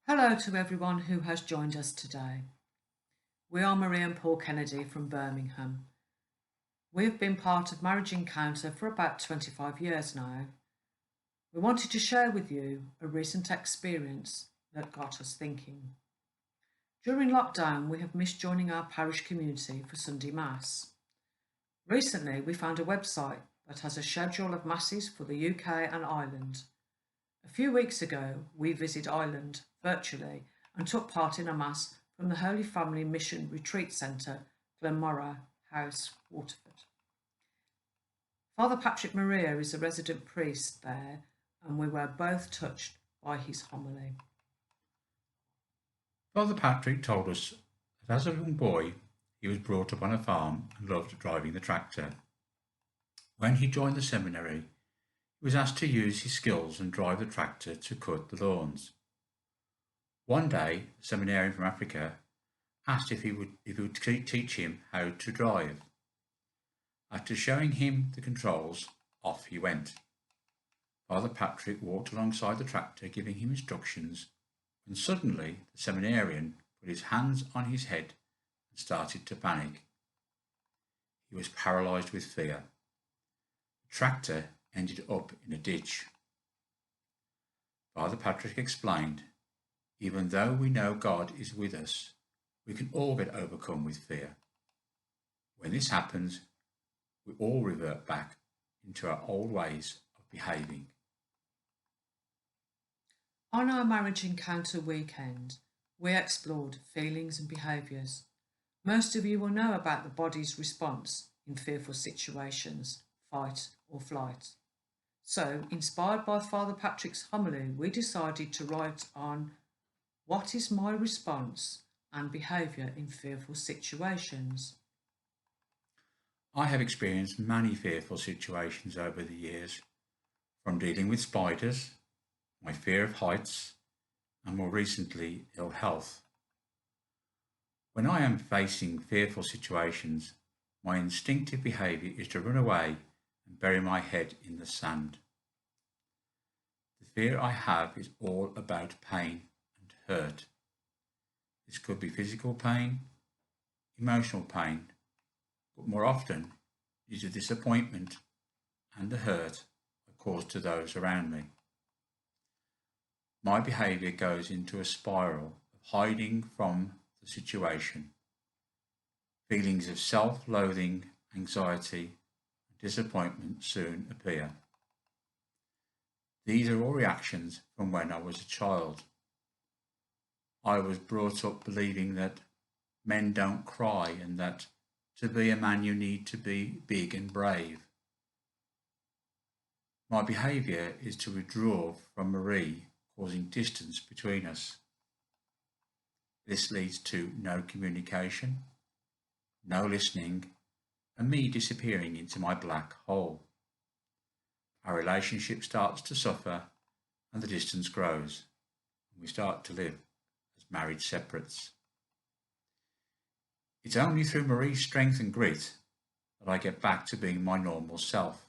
Hello to everyone who has joined us today. We are Marie and Paul Kennedy from Birmingham. We have been part of Marriage Encounter for about 25 years now. We wanted to share with you a recent experience that got us thinking. During lockdown, we have missed joining our parish community for Sunday Mass. Recently, we found a website that has a schedule of Masses for the UK and Ireland. A few weeks ago, we visited Ireland virtually and took part in a Mass from the Holy Family Mission Retreat Centre, Glenmorra House, Waterford. Father Patrick Maria is a resident priest there, and we were both touched by his homily. Father Patrick told us that as a young boy, he was brought up on a farm and loved driving the tractor. When he joined the seminary, he was asked to use his skills and drive the tractor to cut the lawns. One day, a seminarian from Africa asked if he would teach him how to drive. After showing him the controls, off he went. Father Patrick walked alongside the tractor, giving him instructions, when suddenly the seminarian put his hands on his head and started to panic. He was paralysed with fear. The tractor ended up in a ditch. Father Patrick explained, even though we know God is with us, we can all get overcome with fear. When this happens, we all revert back into our old ways of behaving. On our Marriage Encounter weekend, we explored feelings and behaviours. Most of you will know about the body's response in fearful situations, fight or flight. So, inspired by Father Patrick's homily, we decided to write on what is my response and behaviour in fearful situations. I have experienced many fearful situations over the years, from dealing with spiders, my fear of heights, and more recently, ill health. When I am facing fearful situations, my instinctive behaviour is to run away and bury my head in the sand. The fear I have is all about pain and hurt. This could be physical pain, emotional pain, but more often it is the disappointment and the hurt I cause to those around me. My behaviour goes into a spiral of hiding from the situation. Feelings of self-loathing, anxiety, and disappointment soon appear. These are all reactions from when I was a child. I was brought up believing that men don't cry and that to be a man you need to be big and brave. My behaviour is to withdraw from Marie, causing distance between us. This leads to no communication, no listening, and me disappearing into my black hole. Our relationship starts to suffer and the distance grows, and we start to live as married separates. It's only through Marie's strength and grit that I get back to being my normal self.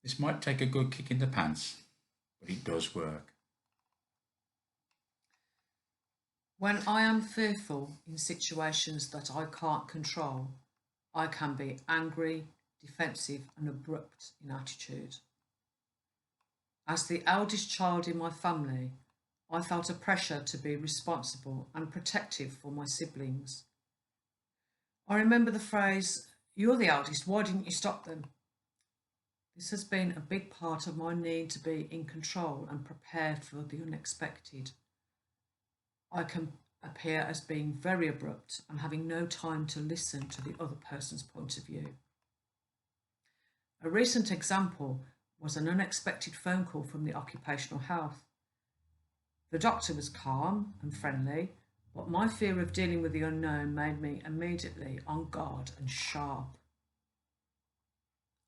This might take a good kick in the pants, but it does work. When I am fearful in situations that I can't control, I can be angry, defensive and abrupt in attitude. As the eldest child in my family, I felt a pressure to be responsible and protective for my siblings. I remember the phrase, "You're the eldest, why didn't you stop them?" This has been a big part of my need to be in control and prepared for the unexpected. I can appear as being very abrupt and having no time to listen to the other person's point of view. A recent example was an unexpected phone call from the occupational health. The doctor was calm and friendly, but my fear of dealing with the unknown made me immediately on guard and sharp.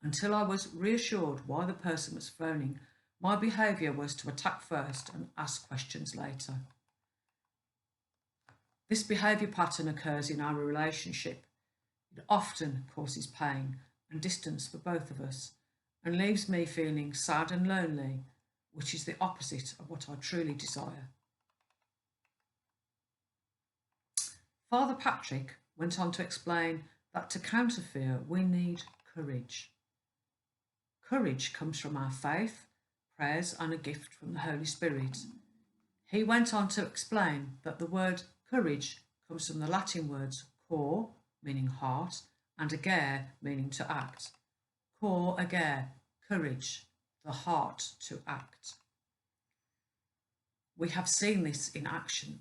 Until I was reassured why the person was phoning, my behaviour was to attack first and ask questions later. This behaviour pattern occurs in our relationship. It often causes pain and distance for both of us and leaves me feeling sad and lonely which is the opposite of what I truly desire. Father Patrick went on to explain that to counter fear, we need courage. Courage comes from our faith, prayers, and a gift from the Holy Spirit. He went on to explain that the word courage comes from the Latin words cor, meaning heart, and agere, meaning to act. Cor agere, courage, the heart to act. We have seen this in action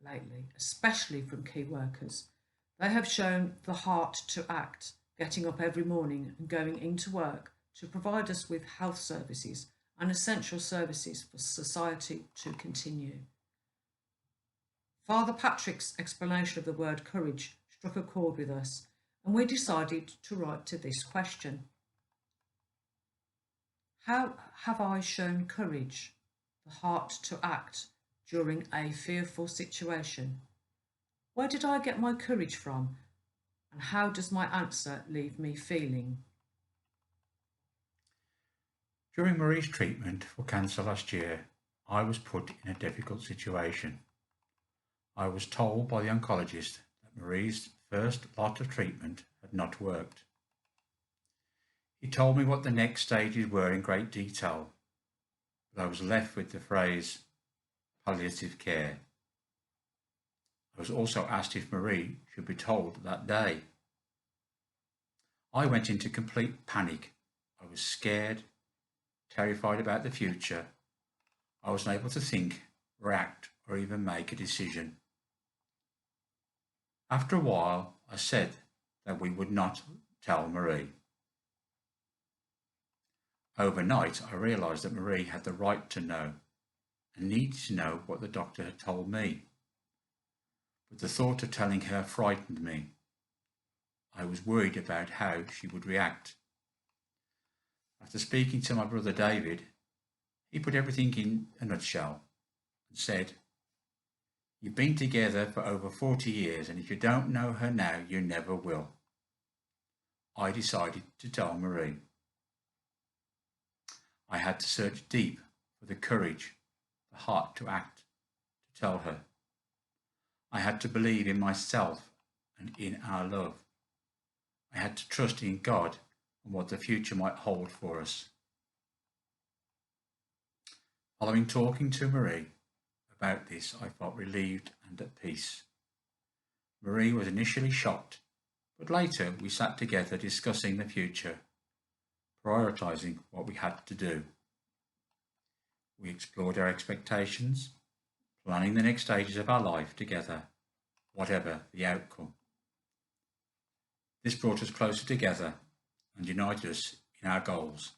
lately, especially from key workers. They have shown the heart to act, getting up every morning and going into work to provide us with health services and essential services for society to continue. Father Patrick's explanation of the word courage struck a chord with us, and we decided to write to this question. How have I shown courage, the heart to act, during a fearful situation? Where did I get my courage from, and how does my answer leave me feeling? During Marie's treatment for cancer last year, I was put in a difficult situation. I was told by the oncologist that Marie's first lot of treatment had not worked. He told me what the next stages were in great detail, but I was left with the phrase palliative care. I was also asked if Marie should be told that day. I went into complete panic. I was scared, terrified about the future. I wasn't able to think, react, or even make a decision. After a while, I said that we would not tell Marie. Overnight, I realised that Marie had the right to know and needed to know what the doctor had told me. But the thought of telling her frightened me. I was worried about how she would react. After speaking to my brother David, he put everything in a nutshell and said, "You've been together for over 40 years, and if you don't know her now, you never will." I decided to tell Marie. I had to search deep for the courage, the heart to act, to tell her. I had to believe in myself and in our love. I had to trust in God and what the future might hold for us. Following talking to Marie about this, I felt relieved and at peace. Marie was initially shocked, but later we sat together discussing the future, prioritising what we had to do. We explored our expectations, planning the next stages of our life together, whatever the outcome. This brought us closer together and united us in our goals.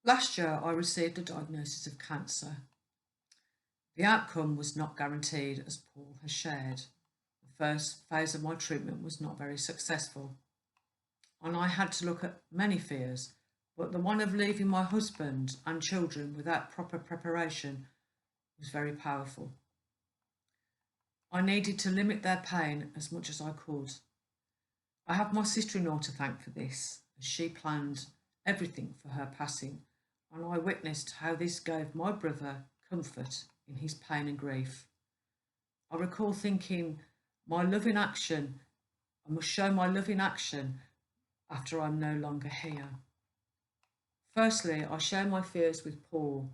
Last year, I received a diagnosis of cancer. The outcome was not guaranteed, as Paul has shared. The first phase of my treatment was not very successful, and I had to look at many fears, but the one of leaving my husband and children without proper preparation was very powerful. I needed to limit their pain as much as I could. I have my sister-in-law to thank for this, as she planned everything for her passing, and I witnessed how this gave my brother comfort in his pain and grief. I recall thinking, my love in action, I must show my love in action after I'm no longer here. Firstly, I shared my fears with Paul,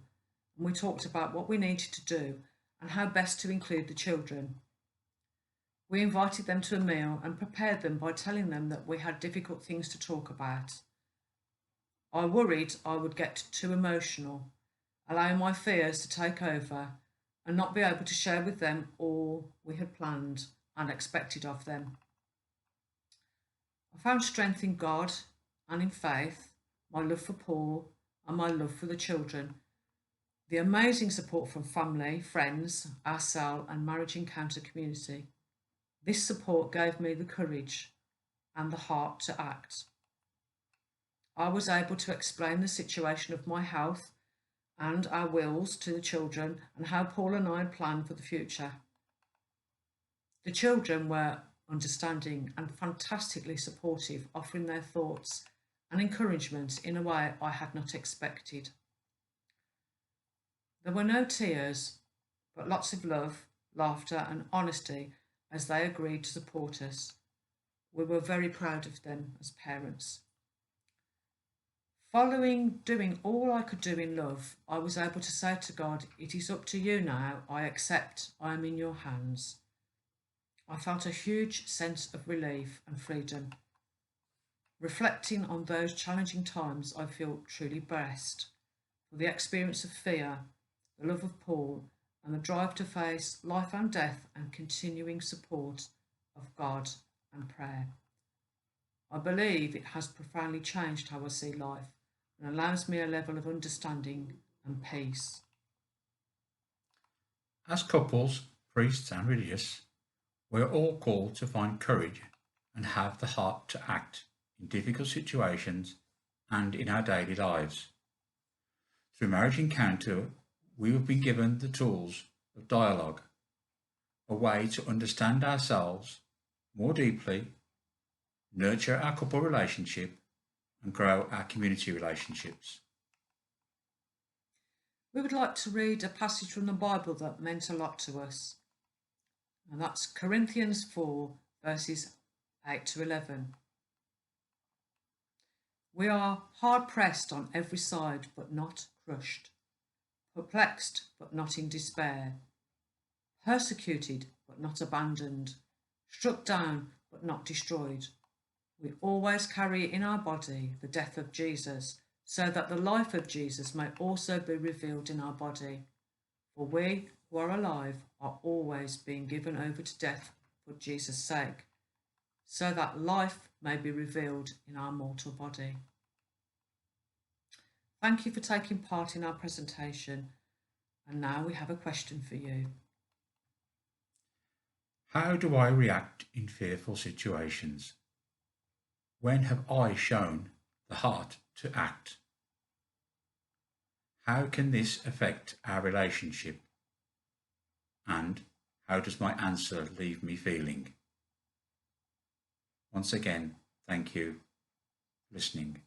and we talked about what we needed to do and how best to include the children. We invited them to a meal and prepared them by telling them that we had difficult things to talk about. I worried I would get too emotional, allowing my fears to take over and not be able to share with them all we had planned and expected of them. I found strength in God and in faith, my love for Paul and my love for the children, the amazing support from family, friends, our cell and marriage encounter community. This support gave me the courage and the heart to act. I was able to explain the situation of my health and our wills to the children and how Paul and I had planned for the future. The children were understanding and fantastically supportive, offering their thoughts and encouragement in a way I had not expected. There were no tears, but lots of love, laughter, and honesty as they agreed to support us. We were very proud of them as parents. Following doing all I could do in love, I was able to say to God, "It is up to you now. I accept. I am in your hands." I felt a huge sense of relief and freedom. Reflecting on those challenging times, I feel truly blessed for the experience of fear, the love of Paul, and the drive to face life and death and continuing support of God and prayer. I believe it has profoundly changed how I see life and allows me a level of understanding and peace. As couples, priests, and religious, we are all called to find courage and have the heart to act in difficult situations and in our daily lives. Through Marriage Encounter, we have been given the tools of dialogue, a way to understand ourselves more deeply, nurture our couple relationship, and grow our community relationships. We would like to read a passage from the Bible that meant a lot to us, and that's Corinthians 4, verses 8 to 11. We are hard pressed on every side, but not crushed, perplexed, but not in despair, persecuted, but not abandoned, struck down, but not destroyed. We always carry in our body the death of Jesus, so that the life of Jesus may also be revealed in our body. For we who are alive are always being given over to death for Jesus' sake, so that life may be revealed in our mortal body. Thank you for taking part in our presentation, and now we have a question for you. How do I react in fearful situations? When have I shown the heart to act? How can this affect our relationship? And how does my answer leave me feeling? Once again, thank you for listening.